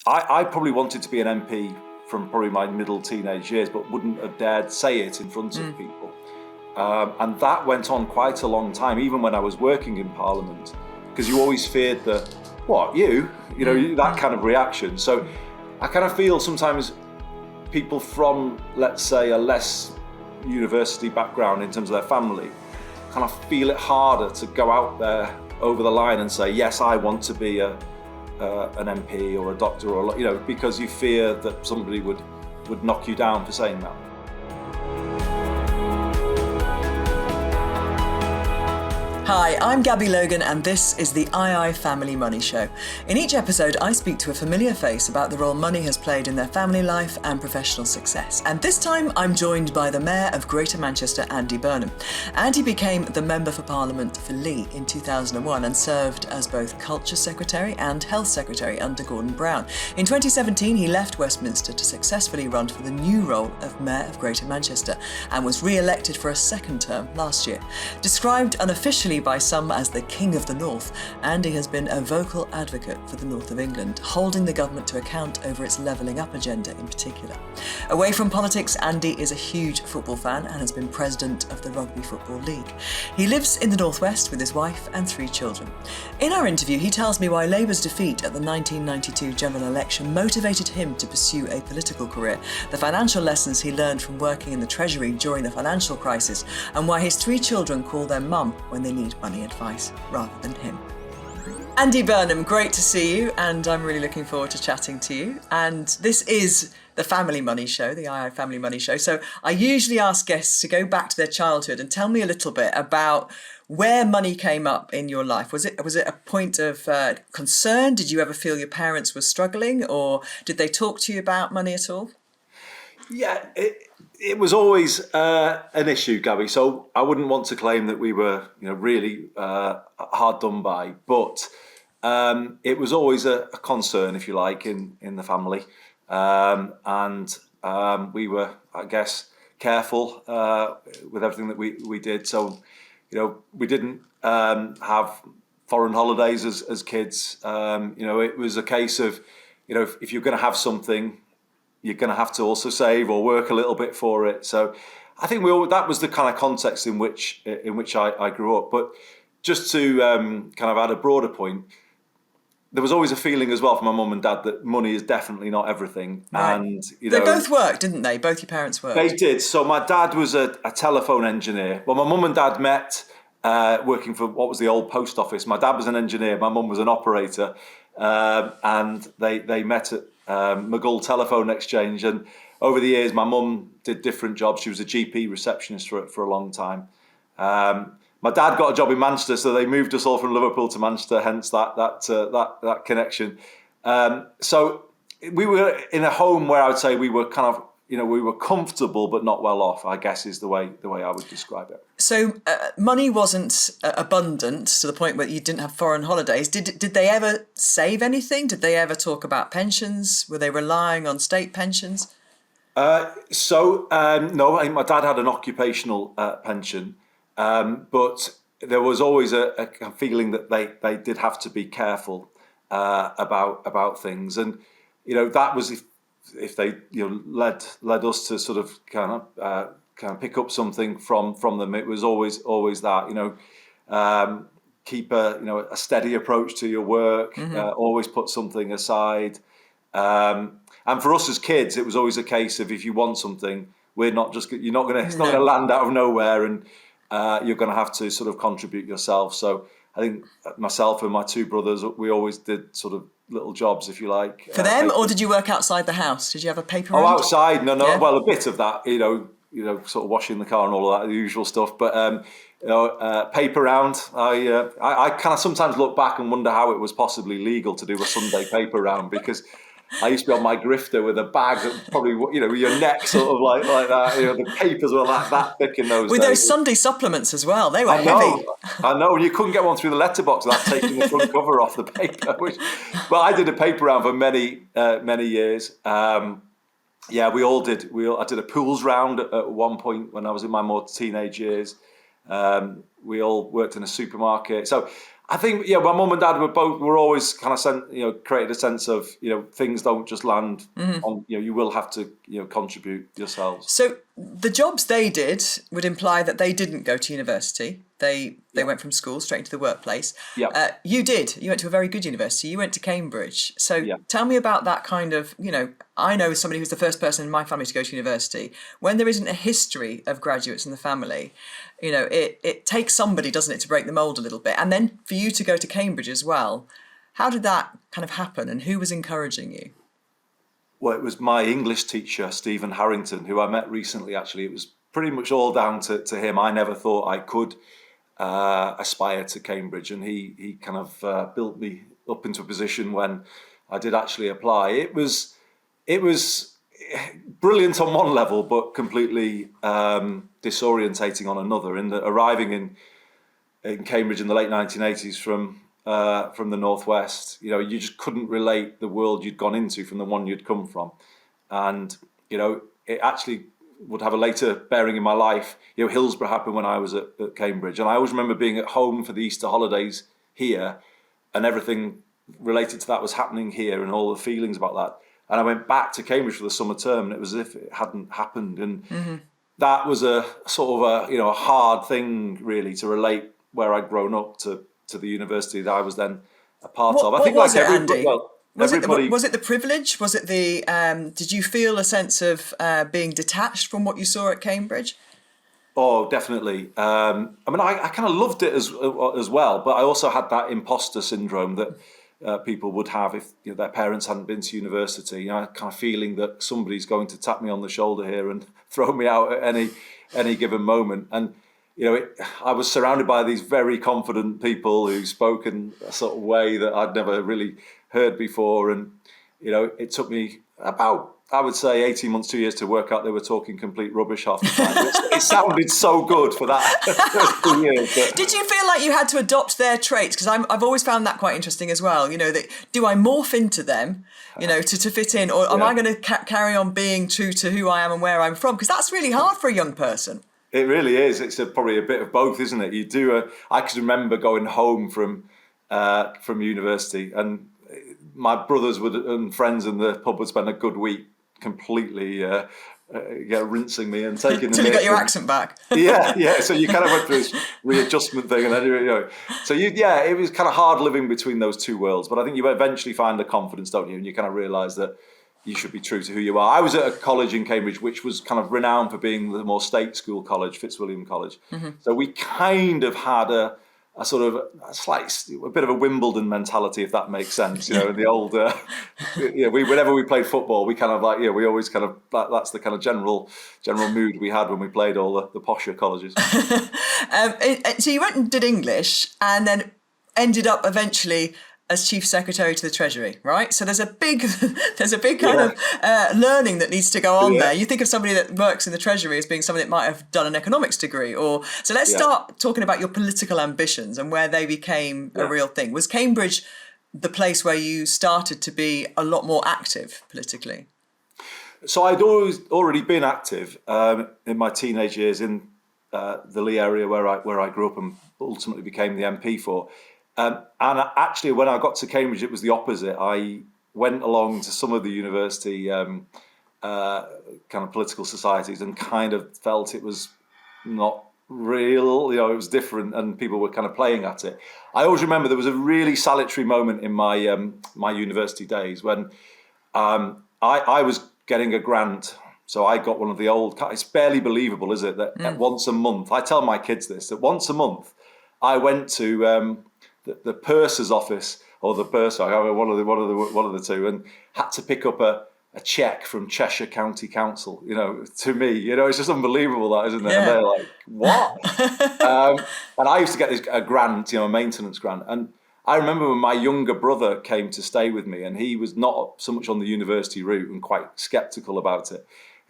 I probably wanted to be an MP from probably my middle teenage years, but wouldn't have dared say it in front of people. And that went on quite a long time, even when I was working in Parliament, because you always feared that, what, you know, that kind of reaction. So I kind of feel sometimes people from, let's say, a less university background in terms of their family, kind of feel it harder to go out there over the line and say, yes, I want to be an MP or a doctor, or, you know, because you fear that somebody would knock you down for saying that. Hi, I'm Gabby Logan and this is the II Family Money Show. In each episode, I speak to a familiar face about the role money has played in their family life and professional success. And this time, I'm joined by the Mayor of Greater Manchester, Andy Burnham. Andy became the Member for Parliament for Leigh in 2001 and served as both Culture Secretary and Health Secretary under Gordon Brown. In 2017, he left Westminster to successfully run for the new role of Mayor of Greater Manchester and was re-elected for a second term last year. Described unofficially by some as the King of the North, Andy has been a vocal advocate for the North of England, holding the government to account over its levelling up agenda in particular. Away from politics, Andy is a huge football fan and has been president of the Rugby Football League. He lives in the Northwest with his wife and 3 children. In our interview, he tells me why Labour's defeat at the 1992 general election motivated him to pursue a political career, the financial lessons he learned from working in the Treasury during the financial crisis, and why his 3 children call their mum when they need money advice rather than him. Andy Burnham, great to see you, and I'm really looking forward to chatting to you. And this is the Family Money Show, the II Family Money Show. So I usually ask guests to go back to their childhood and tell me a little bit about where money came up in your life. Was it a point of concern? Did you ever feel your parents were struggling, or did they talk to you about money at all? Yeah, it was always an issue, Gabby. So I wouldn't want to claim that we were, really hard done by, but it was always a concern, if you like, in the family, and we were, I guess, careful with everything that we did. So, we didn't have foreign holidays as kids. It was a case of, if you're going to have something, you're going to have to also save or work a little bit for it. So I think that was the kind of context in which I grew up. But just to kind of add a broader point, there was always a feeling as well from my mum and dad that money is definitely not everything. Right. And they both worked, didn't they? Both your parents worked. They did. So my dad was a telephone engineer. Well, my mum and dad met working for what was the old post office. My dad was an engineer, my mum was an operator, and they met at McGull Telephone Exchange, and over the years my mum did different jobs. She was a GP receptionist for a long time. My dad got a job in Manchester, so they moved us all from Liverpool to Manchester, hence that connection. So we were in a home where I would say we were kind of, we were comfortable but not well off, I guess is the way I would describe it. So money wasn't abundant to the point where you didn't have foreign holidays. Did they ever save anything? Did they ever talk about pensions? Were they relying on state pensions? No, I think my dad had an occupational pension, but there was always a feeling that they did have to be careful about things, and that was if they led us to sort of kind of pick up something from them. It was always that keep a steady approach to your work. Always put something aside. And for us as kids, it was always a case of if you want something, it's not going to land out of nowhere, and you're going to have to sort of contribute yourself. So I think myself and my 2 brothers, we always did sort of little jobs, if you like. For them, or did you work outside the house? Did you have a paper round? Oh, outside? No. Yeah. Well, a bit of that, sort of washing the car and all of that, the usual stuff. But paper round. I kind of sometimes look back and wonder how it was possibly legal to do a Sunday paper round, because I used to be on my grifter with a bag that probably, your neck sort of like that. The papers were like that thick in those days. With those Sunday supplements as well, they were heavy. heavy. I know, you couldn't get one through the letterbox without taking the front cover off the paper. But I did a paper round for many years. We all did. I did a pools round at one point when I was in my more teenage years. We all worked in a supermarket. So I think, my mum and dad were always kind of created a sense of, things don't just land on, you will have to, contribute yourselves. So the jobs they did would imply that they didn't go to university. They went from school straight into the workplace. Yeah. You did. You went to a very good university. You went to Cambridge. So Yeah. tell me about that kind of, I know somebody who's the first person in my family to go to university. When there isn't a history of graduates in the family, it takes somebody, doesn't it, to break the mould a little bit. And then for you to go to Cambridge as well, how did that kind of happen and who was encouraging you? Well, it was my English teacher, Stephen Harrington, who I met recently, actually. It was pretty much all down to him. I never thought I could aspire to Cambridge, and he kind of built me up into a position when I did actually apply. It was brilliant on one level, but completely disorientating on another. In that arriving in Cambridge in the late 1980s from the Northwest, you just couldn't relate the world you'd gone into from the one you'd come from. And, it actually would have a later bearing in my life. Hillsborough happened when I was at Cambridge. And I always remember being at home for the Easter holidays here, and everything related to that was happening here and all the feelings about that. And I went back to Cambridge for the summer term, and it was as if it hadn't happened. And that was a sort of a hard thing, really, to relate where I'd grown up to the university that I was then a part of. I think was like it, everybody, Andy? well, Was everybody. Was it the privilege? Was it the? Did you feel a sense of being detached from what you saw at Cambridge? Oh, definitely. I kind of loved it as well, but I also had that imposter syndrome that people would have if their parents hadn't been to university. Kind of feeling that somebody's going to tap me on the shoulder here and throw me out at any given moment. And I was surrounded by these very confident people who spoke in a sort of way that I'd never really heard before. And it took me about, I would say, 18 months, 2 years to work out they were talking complete rubbish half the time. It sounded so good for that 2 years. But... Did you feel like you had to adopt their traits? Because I've always found that quite interesting as well. That do I morph into them, to fit in, or am I going to carry on being true to who I am and where I'm from? Because that's really hard for a young person. It really is. It's probably a bit of both, isn't it? I can remember going home from university, and my brothers and friends in the pub would spend a good week completely rinsing me and taking until you got your accent back. yeah. So you kind of went through this readjustment thing, and then so it was kind of hard living between those two worlds. But I think you eventually find the confidence, don't you? And you kind of realise that you should be true to who you are. I was at a college in Cambridge which was kind of renowned for being the more state school college, Fitzwilliam College. Mm-hmm. So we kind of had a bit of a Wimbledon mentality, if that makes sense. The old, whenever we played football, we kind of we always kind of that's the kind of general mood we had when we played all the posher colleges. So you went and did English, and then ended up eventually as Chief Secretary to the Treasury, right? So there's a big kind of learning that needs to go on there. You think of somebody that works in the Treasury as being somebody that might have done an economics degree, so let's start talking about your political ambitions and where they became a real thing. Was Cambridge the place where you started to be a lot more active politically? So I'd already been active in my teenage years in the Leigh area where I grew up and ultimately became the MP for. And actually, when I got to Cambridge, it was the opposite. I went along to some of the university kind of political societies and kind of felt it was not real. It was different, and people were kind of playing at it. I always remember there was a really salutary moment in my my university days when I was getting a grant. So I got one of the old. It's barely believable, is it? That once a month, I tell my kids this. That once a month, I went to the purser's office, or the purser, one of the two, and had to pick up a cheque from Cheshire County Council. To me, it's just unbelievable, that, isn't it? Yeah. And they're like, what? And I used to get a grant, a maintenance grant, and I remember when my younger brother came to stay with me, and he was not so much on the university route and quite sceptical about it.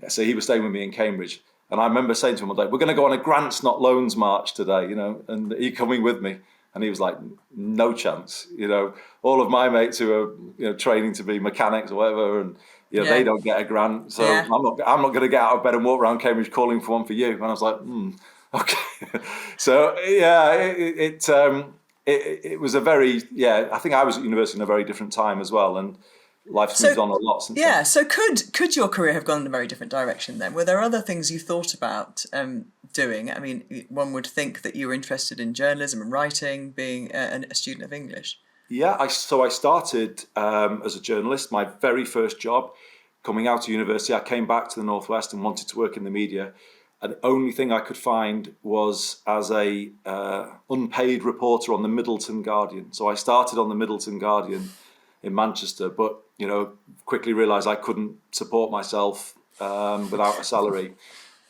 So he was staying with me in Cambridge, and I remember saying to him one day, "We're going to go on a grants not loans march today, and are you coming with me?" And he was like, "No chance." All of my mates who are training to be mechanics or whatever, and they don't get a grant, so I'm not going to get out of bed and walk around Cambridge calling for one for you. And I was like, okay. So it was a very, I think I was at university in a very different time as well, and life's moved on a lot since then. So could your career have gone in a very different direction then? Were there other things you thought about doing? I mean, one would think that you were interested in journalism and writing, being a student of English. Yeah, I started as a journalist. My very first job coming out of university, I came back to the Northwest and wanted to work in the media. And the only thing I could find was as a unpaid reporter on the Middleton Guardian. So I started on the Middleton Guardian in Manchester, but quickly realised I couldn't support myself without a salary.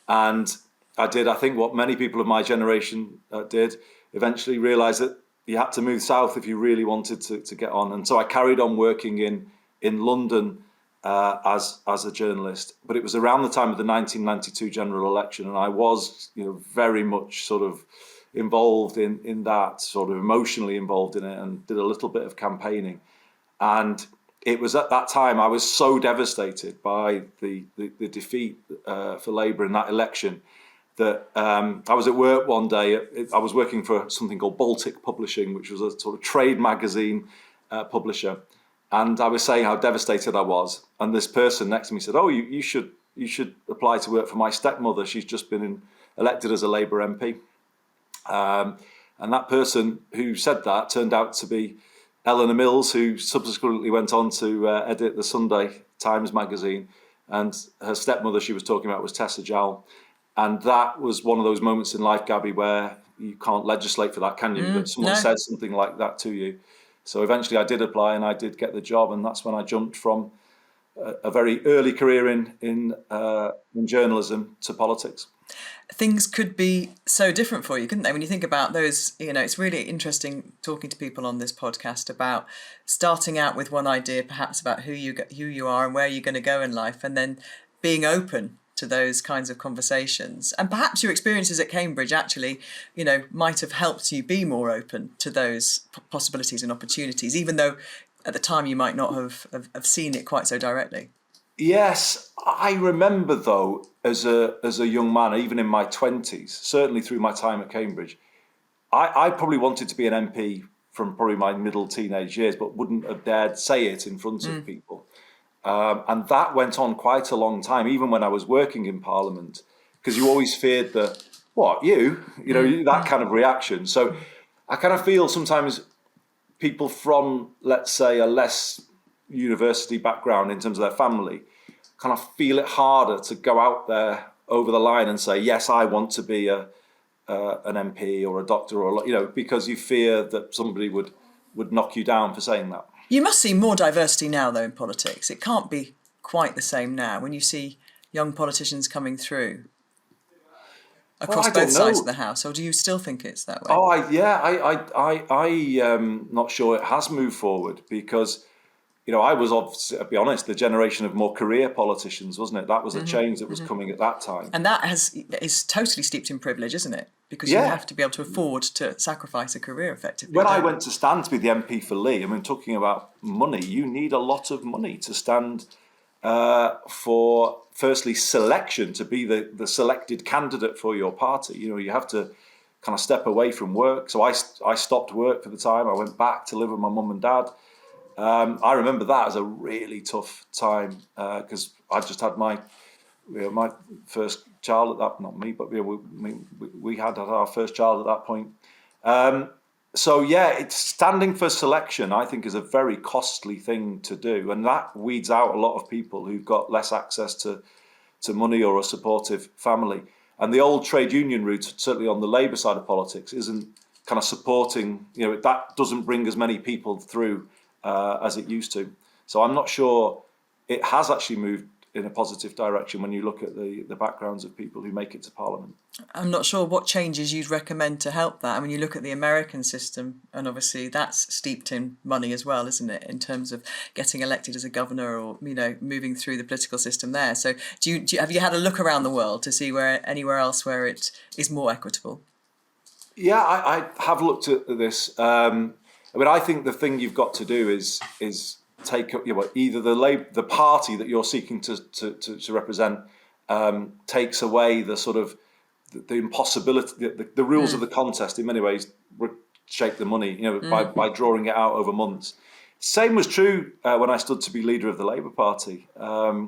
And I did, I think, what many people of my generation did, eventually realised that you had to move south if you really wanted to get on. And so I carried on working in London as a journalist. But it was around the time of the 1992 general election, and I was very much sort of involved in that, sort of emotionally involved in it, and did a little bit of campaigning. And it was at that time I was so devastated by the defeat for Labour in that election that I was at work one day. I was working for something called Baltic Publishing, which was a sort of trade magazine publisher. And I was saying how devastated I was. And this person next to me said, "Oh, you should apply to work for my stepmother. She's just been elected as a Labour MP." And that person who said that turned out to be Eleanor Mills, who subsequently went on to edit the Sunday Times magazine. And her stepmother she was talking about was Tessa Jowell. And that was one of those moments in life, Gabby, where you can't legislate for that, can you? That someone says something like that to you. So eventually I did apply and I did get the job, and that's when I jumped from a very early career in journalism to politics. Things could be so different for you, couldn't they? When you think about those, it's really interesting talking to people on this podcast about starting out with one idea, perhaps about who you are and where you're going to go in life, and then being open to those kinds of conversations. And perhaps your experiences at Cambridge actually, might have helped you be more open to those possibilities and opportunities, even though at the time you might not have seen it quite so directly. Yes, I remember though, as a young man, even in my 20s, certainly through my time at Cambridge, I probably wanted to be an MP from probably my middle teenage years, but wouldn't have dared say it in front of people. And that went on quite a long time, even when I was working in Parliament, because you always feared that kind of reaction. So I kind of feel sometimes people from, let's say, a less university background in terms of their family kind of feel it harder to go out there over the line and say, yes, I want to be an MP or a doctor, or because you fear that somebody would knock you down for saying that. You must see more diversity now, though, in politics. It can't be quite the same now when you see young politicians coming through across both sides of the House, or do you still think it's that way? I'm not sure it has moved forward because, I was obviously, I'll be honest, the generation of more career politicians, wasn't it? That was a change that was coming at that time. And that is totally steeped in privilege, isn't it? Because you have to be able to afford to sacrifice a career effectively. When I went to stand to be the MP for Leigh, talking about money, you need a lot of money to stand for, firstly, selection, to be the selected candidate for your party. You have to kind of step away from work. So I stopped work for the time. I went back to live with my mum and dad. I remember that as a really tough time because I just had my first child at that, not me, but we had our first child at that point. It's standing for selection, I think, is a very costly thing to do, and that weeds out a lot of people who've got less access to money or a supportive family. And the old trade union route, certainly on the Labour side of politics, isn't kind of supporting, that doesn't bring as many people through as it used to. So I'm not sure it has actually moved in a positive direction when you look at the backgrounds of people who make it to Parliament. I'm not sure what changes you'd recommend to help that. I mean, you look at the American system, and obviously that's steeped in money as well, isn't it, in terms of getting elected as a governor or, moving through the political system there. So have you had a look around the world to see anywhere else where it is more equitable? Yeah, I have looked at this. I think the thing you've got to do is take up either the party that you're seeking to represent takes away the sort of the impossibility, the rules of the contest in many ways shape the money, by drawing it out over months. Same was true when I stood to be leader of the Labour Party. A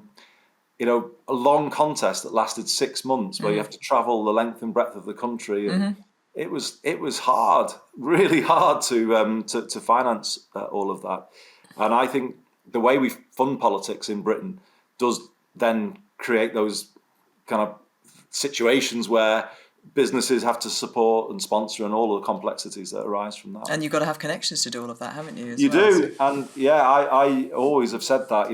long contest that lasted 6 months, where you have to travel the length and breadth of the country, and it was hard, really hard to finance all of that. And I think the way we fund politics in Britain does then create those kind of situations where businesses have to support and sponsor, and all of the complexities that arise from that. And you've got to have connections to do all of that, haven't you? You do, and I always have said that,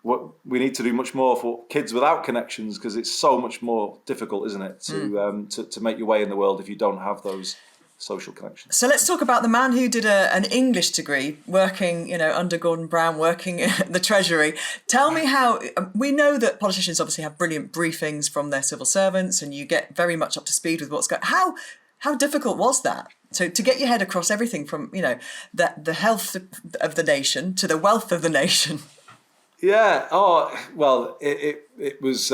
what we need to do much more for kids without connections, because it's so much more difficult, isn't it, to make your way in the world if you don't have those social connections. So let's talk about the man who did an English degree, working, under Gordon Brown, working at the Treasury. Tell me how, we know that politicians obviously have brilliant briefings from their civil servants, and you get very much up to speed with what's going on. How difficult was that? So to get your head across everything from, the health of the nation to the wealth of the nation. Yeah. Oh, well, it was.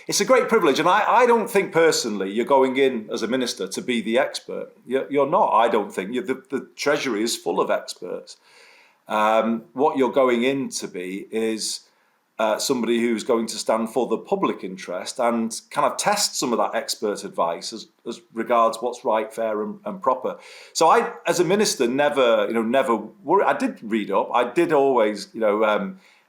It's a great privilege, and I don't think personally you're going in as a minister to be the expert. You're not. I don't think. The Treasury is full of experts. What you're going in to be is somebody who's going to stand for the public interest and kind of test some of that expert advice as regards what's right, fair, and proper. So I, as a minister, never worry. I did read up. I did always, do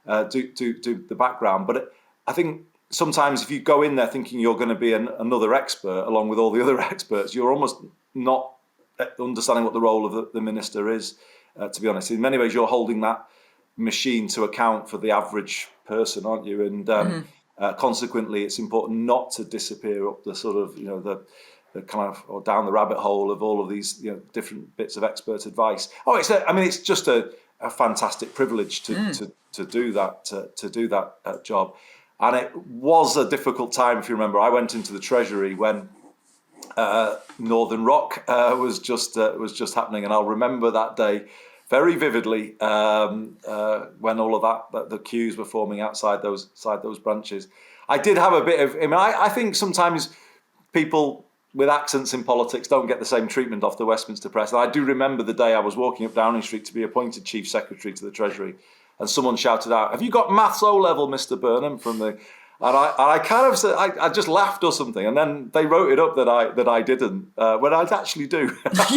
the background, but I think sometimes if you go in there thinking you're going to be another expert along with all the other experts, you're almost not understanding what the role of the minister is, to be honest. In many ways, you're holding that machine to account for the average person, aren't you? And consequently, it's important not to disappear up the sort of, the kind of, or down the rabbit hole of all of these, different bits of expert advice. Oh, it's just a fantastic privilege to do that job. And it was a difficult time, if you remember. I went into the Treasury when Northern Rock was just happening, and I'll remember that day very vividly when all of that the queues were forming outside those branches. I did have a bit of. I think sometimes people with accents in politics don't get the same treatment off the Westminster press. And I do remember the day I was walking up Downing Street to be appointed Chief Secretary to the Treasury, and someone shouted out, "Have you got maths O level, Mr. Burnham?" from the, and I kind of said, I just laughed or something, and then they wrote it up that I didn't, when I actually do. But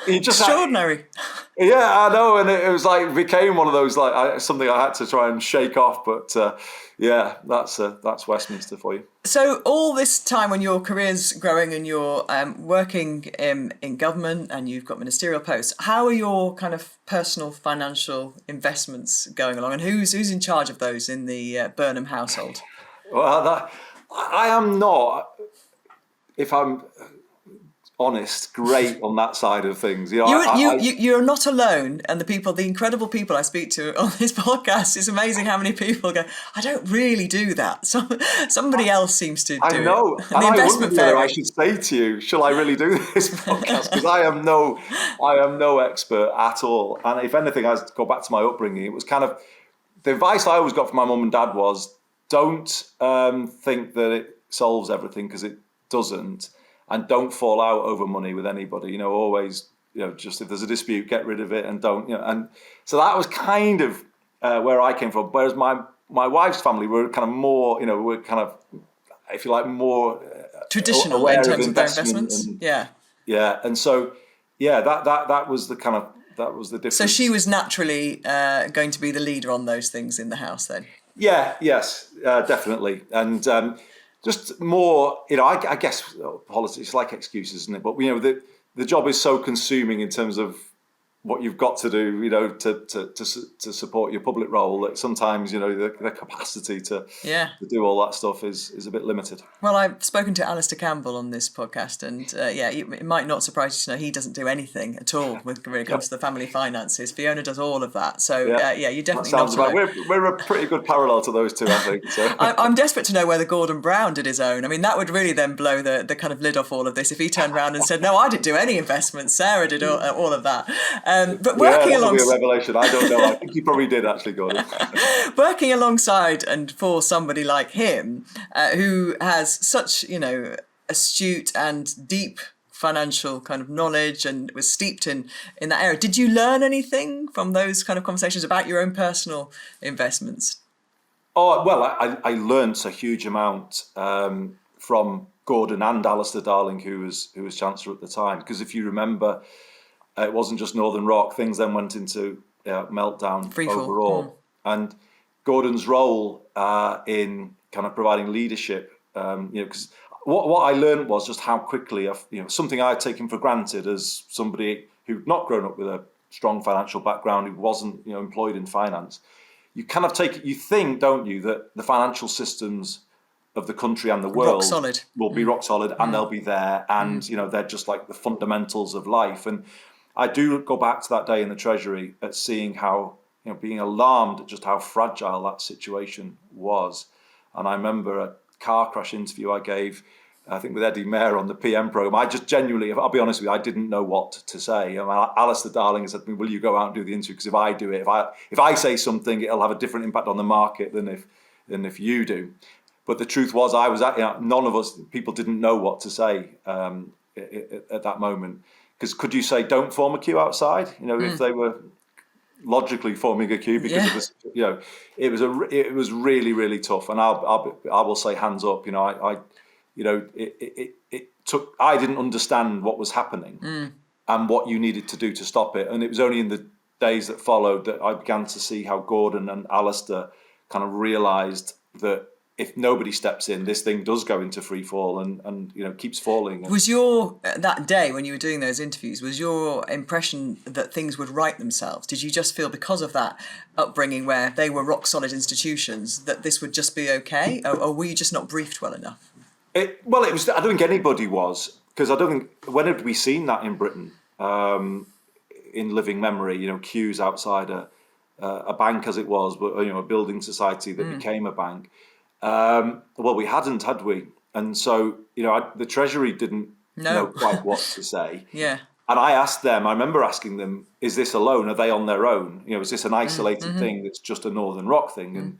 you just extraordinary. Yeah, I know, and it was like became one of those something I had to try and shake off. But that's Westminster for you. So all this time when your career's growing and you're working in government and you've got ministerial posts, how are your kind of personal financial investments going along, and who's in charge of those in the Burnham household? Well, I am not, if I'm honest, great on that side of things. You're not alone, and the incredible people I speak to on this podcast, it's amazing how many people go, I don't really do that. Somebody else seems to do it. I know. And the investment fairy. I should say to you, shall I really do this podcast? Because I am no expert at all. And if anything, I go back to my upbringing. It was kind of the advice I always got from my mum and dad was, don't think that it solves everything, because it doesn't. And don't fall out over money with anybody. Always, just if there's a dispute, get rid of it, and don't. And so that was kind of where I came from. Whereas my wife's family were kind of more, were kind of, if you like, more traditional in terms of their investments. Yeah. And so, that was the kind of difference. So she was naturally going to be the leader on those things in the house then. Yeah. Yes. Definitely. And. Just more, I guess politics is like excuses, isn't it? But the job is so consuming in terms of what you've got to do, to support your public role, that sometimes, the capacity to do all that stuff is a bit limited. Well, I've spoken to Alistair Campbell on this podcast, and it might not surprise you to know he doesn't do anything at all when it comes to the family finances. Fiona does all of that. So, you're definitely not alone. We're a pretty good parallel to those two, I think. So. I'm desperate to know whether Gordon Brown did his own. I mean, that would really then blow the kind of lid off all of this if he turned around and said, no, I didn't do any investments. Sarah did all of that. But working that would be a revelation. I don't know. I think he probably did, actually, Gordon. Working alongside and for somebody like him, who has such, astute and deep financial kind of knowledge and was steeped in that area. Did you learn anything from those kind of conversations about your own personal investments? Oh, well, I learnt a huge amount from Gordon and Alistair Darling, who was Chancellor at the time. Because if you remember, it wasn't just Northern Rock. Things then went into meltdown overall. And Gordon's role in kind of providing leadership, because what I learned was just how quickly, something I'd taken for granted as somebody who'd not grown up with a strong financial background, who wasn't employed in finance. You kind of you think, don't you, that the financial systems of the country and the world will be rock solid, and they'll be there, and they're just like the fundamentals of life. And I do go back to that day in the Treasury at seeing how, being alarmed at just how fragile that situation was. And I remember a car crash interview I gave, I think with Eddie Mayer on the PM programme. I just genuinely, I'll be honest with you, I didn't know what to say. Alistair Darling said to me, will you go out and do the interview? Because if I do it, if I say something, it'll have a different impact on the market than if you do. But the truth was, none of us, people didn't know what to say at that moment. Because could you say, don't form a queue outside? If they were logically forming a queue, because it was really, really tough. And I will say, hands up, it took. I didn't understand what was happening and what you needed to do to stop it. And it was only in the days that followed that I began to see how Gordon and Alistair kind of realised that if nobody steps in, this thing does go into free fall and keeps falling. Was that day when you were doing those interviews, was your impression that things would right themselves? Did you just feel, because of that upbringing where they were rock solid institutions, that this would just be okay, or were you just not briefed well enough? It was. I don't think anybody was, because I don't think, when had we seen that in Britain in living memory? Queues outside a bank, as it was, but a building society that became a bank. Well, we hadn't, had we? And so, the Treasury didn't know quite what to say. Yeah. And I asked them, I remember asking them, is this alone? Are they on their own? Is this an isolated thing that's just a Northern Rock thing? And,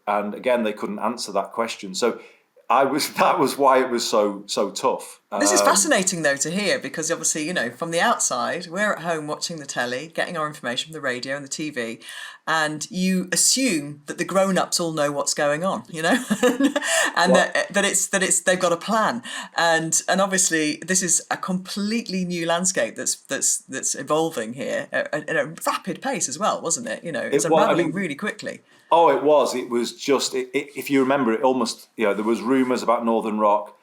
and again, they couldn't answer that question. So that was why it was so tough. This is fascinating, though, to hear, because obviously, from the outside, we're at home watching the telly, getting our information from the radio and the TV, and you assume that the grown-ups all know what's going on, and that they've got a plan, and obviously this is a completely new landscape that's evolving here at a rapid pace as well, wasn't it? It's unraveling really quickly. Oh, it was. It was just, if you remember, it almost, there was rumours about Northern Rock,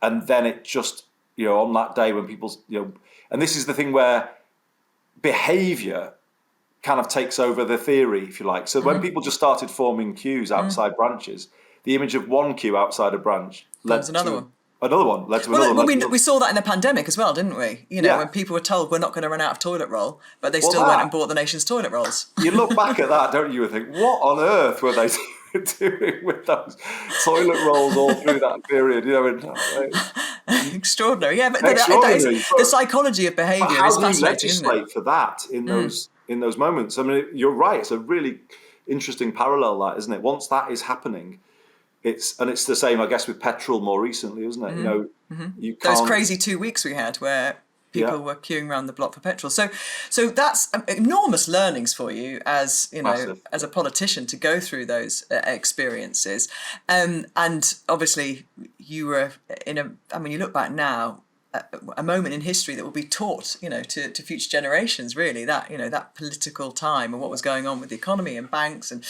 and then it just, on that day when people, and this is the thing where behaviour kind of takes over the theory, if you like. So when people just started forming queues outside branches, the image of one queue outside a branch led to another one. Led to another one. We saw that in the pandemic as well, didn't we? When people were told we're not going to run out of toilet roll, but they still went and bought the nation's toilet rolls. You look back at that, don't you, and think, what on earth were they doing with those toilet rolls all through that period? Extraordinary, yeah. But the psychology of behaviour is fascinating, isn't it? How do you legislate for that in those moments? I mean, you're right. It's a really interesting parallel, that, isn't it? Once that is happening. It's the same, I guess, with petrol more recently, isn't it? You can't... Those crazy 2 weeks we had where people were queuing around the block for petrol. So that's enormous learnings for you as as a politician to go through those experiences. And obviously you were you look back now, a moment in history that will be taught, to future generations, really, that political time and what was going on with the economy and banks. And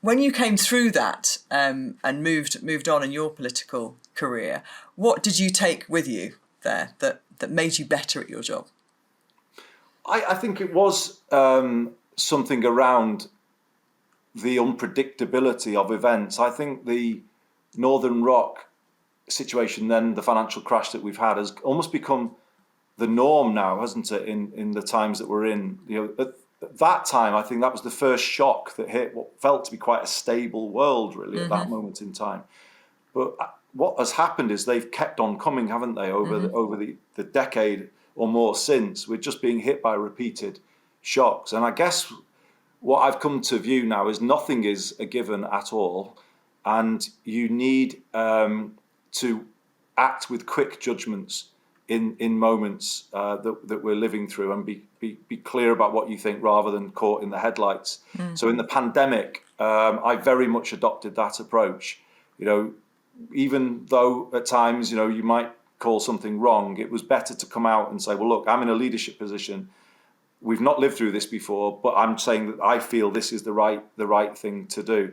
when you came through that and moved on in your political career, what did you take with you there that made you better at your job? I think it was something around the unpredictability of events. I think the Northern Rock situation, then the financial crash that we've had, has almost become the norm now, hasn't it, in the times that we're in. At that time, I think that was the first shock that hit what felt to be quite a stable world, really, at that moment in time. But what has happened is they've kept on coming, haven't they, over the decade or more since. We're just being hit by repeated shocks. And I guess what I've come to view now is nothing is a given at all, and you need to act with quick judgments in moments that we're living through, and be clear about what you think rather than caught in the headlights. So in the pandemic, I very much adopted that approach. Even though at times, you might call something wrong, it was better to come out and say, well, look, I'm in a leadership position. We've not lived through this before, but I'm saying that I feel this is the right thing to do.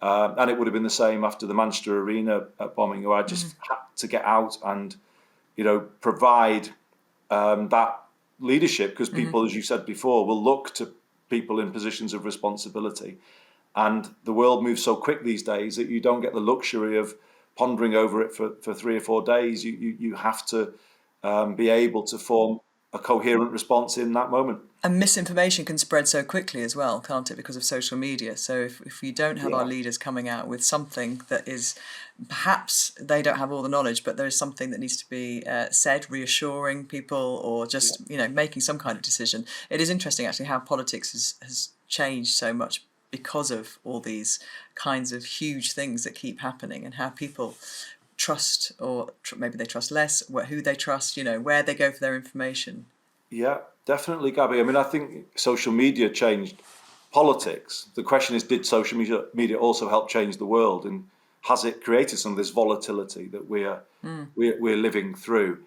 And it would have been the same after the Manchester Arena bombing, where I just had to get out and, provide that leadership, because people, as you said before, will look to people in positions of responsibility. And the world moves so quick these days that you don't get the luxury of pondering over it for 3 or 4 days. You have to be able to form a coherent response in that moment. And misinformation can spread so quickly as well, can't it, because of social media? So if we don't have our leaders coming out with something that is, perhaps they don't have all the knowledge, but there is something that needs to be said, reassuring people, or just making some kind of decision. It is interesting actually how politics has changed so much because of all these kinds of huge things that keep happening, and how people trust, or maybe they trust less, who they trust, where they go for their information. Yeah, definitely, Gabby. I mean, I think social media changed politics. The question is, did social media also help change the world, and has it created some of this volatility that we're living through?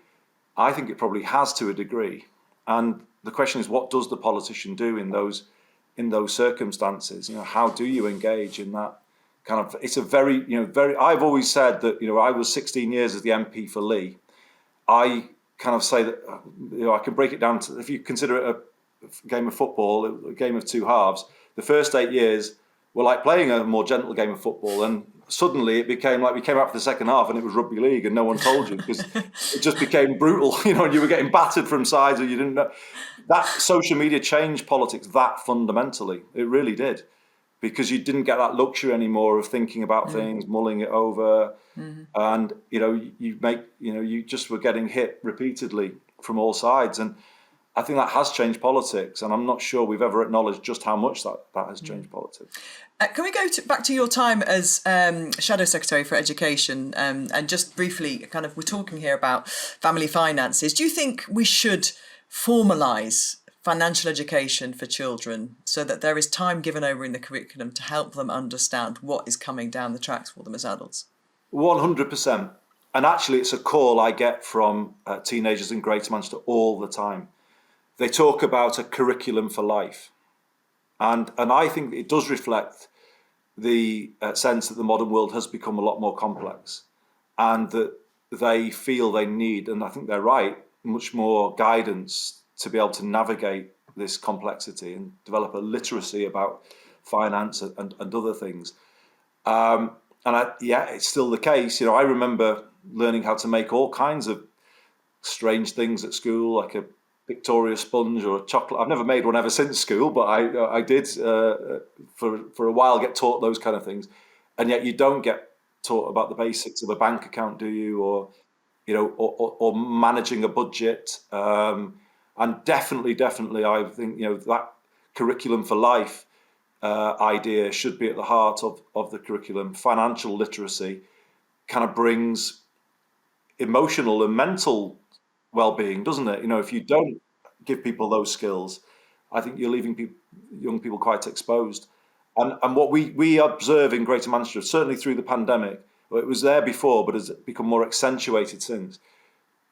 I think it probably has, to a degree. And the question is, what does the politician do in those circumstances? How do you engage in that kind of? It's a very. I've always said that I was 16 years as the MP for Leigh. I kind of say that I can break it down to, if you consider it a game of football, a game of two halves. The first 8 years were like playing a more gentle game of football, and suddenly it became like we came out for the second half and it was rugby league, and no one told you, because it just became brutal, and you were getting battered from sides, or you didn't know. That social media changed politics that fundamentally. It really did, because you didn't get that luxury anymore of thinking about things, mulling it over, and you just were getting hit repeatedly from all sides. And I think that has changed politics, and I'm not sure we've ever acknowledged just how much that has changed politics. Can we go back to your time as Shadow Secretary for Education, and just briefly, we're talking here about family finances. Do you think we should formalise financial education for children so that there is time given over in the curriculum to help them understand what is coming down the tracks for them as adults? 100%. And actually, it's a call I get from teenagers in Greater Manchester all the time. They talk about a curriculum for life. And I think it does reflect the sense that the modern world has become a lot more complex, and that they feel they need, and I think they're right, much more guidance to be able to navigate this complexity and develop a literacy about finance and other things. It's still the case. I remember learning how to make all kinds of strange things at school, like a Victoria sponge or a chocolate. I've never made one ever since school, but I did for a while get taught those kind of things. And yet you don't get taught about the basics of a bank account, do you? Or managing a budget. And definitely, I think that curriculum for life idea should be at the heart of the curriculum. Financial literacy kind of brings emotional and mental well-being, doesn't it? If you don't give people those skills, I think you're leaving young people quite exposed. And what we observe in Greater Manchester, certainly through the pandemic, well, it was there before, but has become more accentuated since.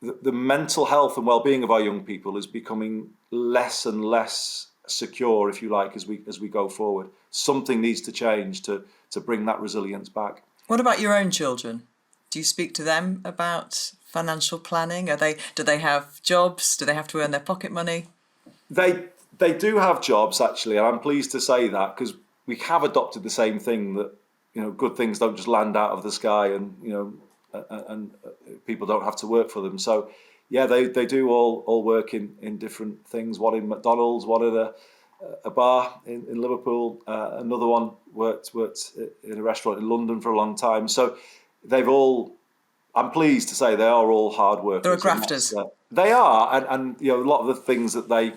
The mental health and well-being of our young people is becoming less and less secure, if you like, as we go forward. Something needs to change to bring that resilience back. What about your own children? Do you speak to them about financial planning? Do they have jobs? Do they have to earn their pocket money? They do have jobs, actually, and I'm pleased to say that, because we have adopted the same thing, that good things don't just land out of the sky, and and people don't have to work for them. So yeah, they do all work in different things. One in McDonald's, one at a bar in Liverpool. Another one worked in a restaurant in London for a long time. So they've all, I'm pleased to say, they are all hard workers. They're grafters. They are, and a lot of the things that they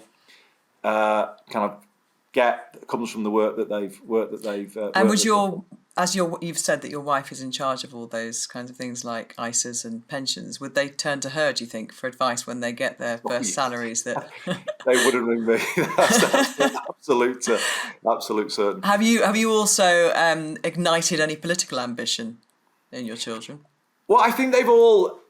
kind of get comes from the work that they've. And was your as you've said that your wife is in charge of all those kinds of things like ISAs and pensions, would they turn to her, do you think, for advice when they get their first salaries? That They wouldn't ring me. That's absolute certain. Have you also ignited any political ambition in your children? Well, I think they've all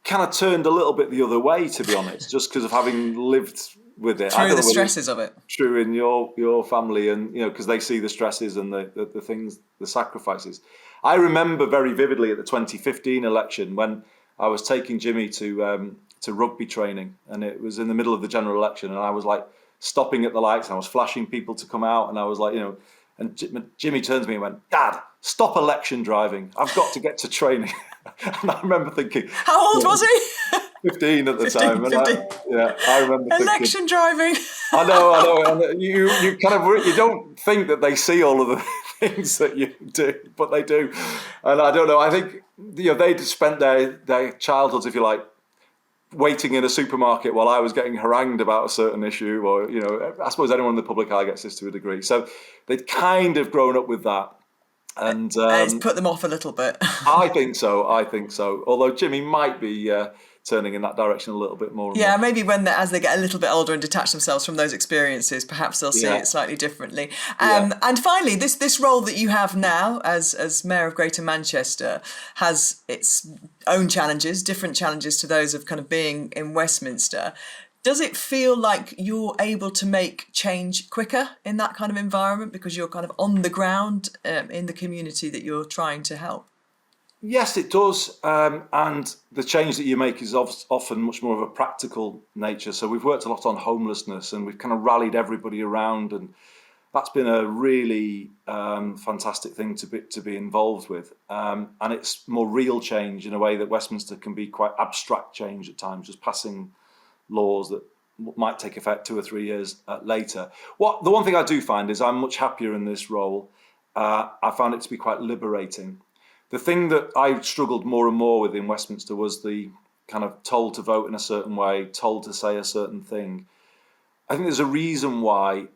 kind of turned a little bit the other way, to be honest, just because of having lived with it. Through the stresses of it. True in your family, and because they see the stresses and the things, the sacrifices. I remember very vividly at the 2015 election when I was taking Jimmy to rugby training, and it was in the middle of the general election, and I was like stopping at the lights, and I was flashing people to come out, and I was like, and Jimmy turns to me and went, "Dad, stop election driving. I've got to get to training." And I remember thinking, how old was he? 15 at the time. 15. And I remember election driving. I know. And you kind of, you don't think that they see all of the things that you do, but they do. And I don't know. I think they'd spent their childhoods, if you like, waiting in a supermarket while I was getting harangued about a certain issue, or I suppose anyone in the public eye gets this to a degree. So they'd kind of grown up with that. And it's put them off a little bit. I think so. Although Jimmy might be turning in that direction a little bit more. Yeah, maybe as they get a little bit older and detach themselves from those experiences, perhaps they'll see it slightly differently. And finally, this role that you have now as Mayor of Greater Manchester has its own challenges, different challenges to those of kind of being in Westminster. Does it feel like you're able to make change quicker in that kind of environment because you're kind of on the ground in the community that you're trying to help? Yes, it does. And the change that you make is often much more of a practical nature. So we've worked a lot on homelessness, and we've kind of rallied everybody around, and that's been a really fantastic thing to be involved with. And it's more real change in a way that Westminster can be quite abstract change at times, just passing laws that might take effect 2 or 3 years later. The one thing I do find is I'm much happier in this role. I found it to be quite liberating. The thing that I struggled more and more with in Westminster was the kind of told to vote in a certain way, told to say a certain thing. I think there's a reason why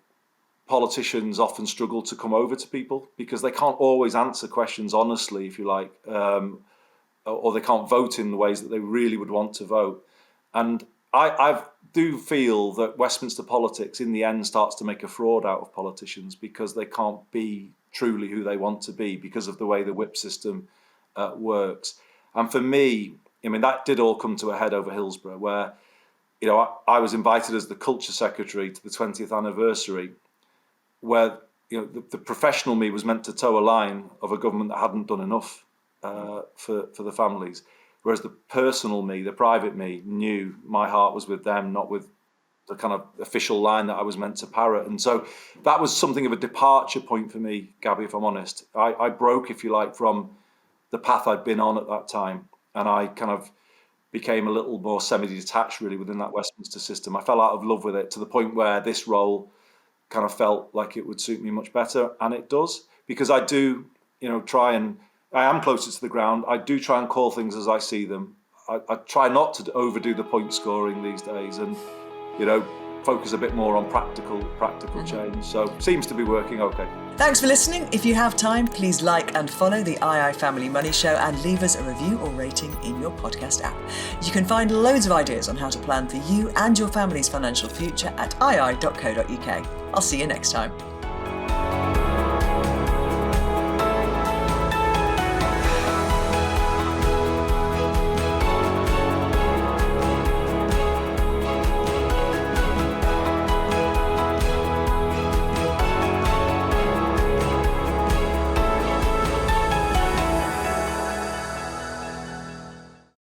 politicians often struggle to come over to people, because they can't always answer questions honestly, if you like, or they can't vote in the ways that they really would want to vote. And I do feel that Westminster politics in the end starts to make a fraud out of politicians because they can't be truly who they want to be because of the way the whip system works. And for me, that did all come to a head over Hillsborough, where I was invited as the culture secretary to the 20th anniversary, where the professional me was meant to toe a line of a government that hadn't done enough for the families. Whereas the personal me, the private me, knew my heart was with them, not with the kind of official line that I was meant to parrot. And so that was something of a departure point for me, Gabby, if I'm honest. I broke, if you like, from the path I'd been on at that time. And I kind of became a little more semi-detached, really, within that Westminster system. I fell out of love with it to the point where this role kind of felt like it would suit me much better. And it does, because I do, I am closer to the ground. I do try and call things as I see them. I try not to overdo the point scoring these days, and focus a bit more on practical change. So seems to be working okay. Thanks for listening. If you have time, please like and follow the II Family Money Show and leave us a review or rating in your podcast app. You can find loads of ideas on how to plan for you and your family's financial future at ii.co.uk. I'll see you next time.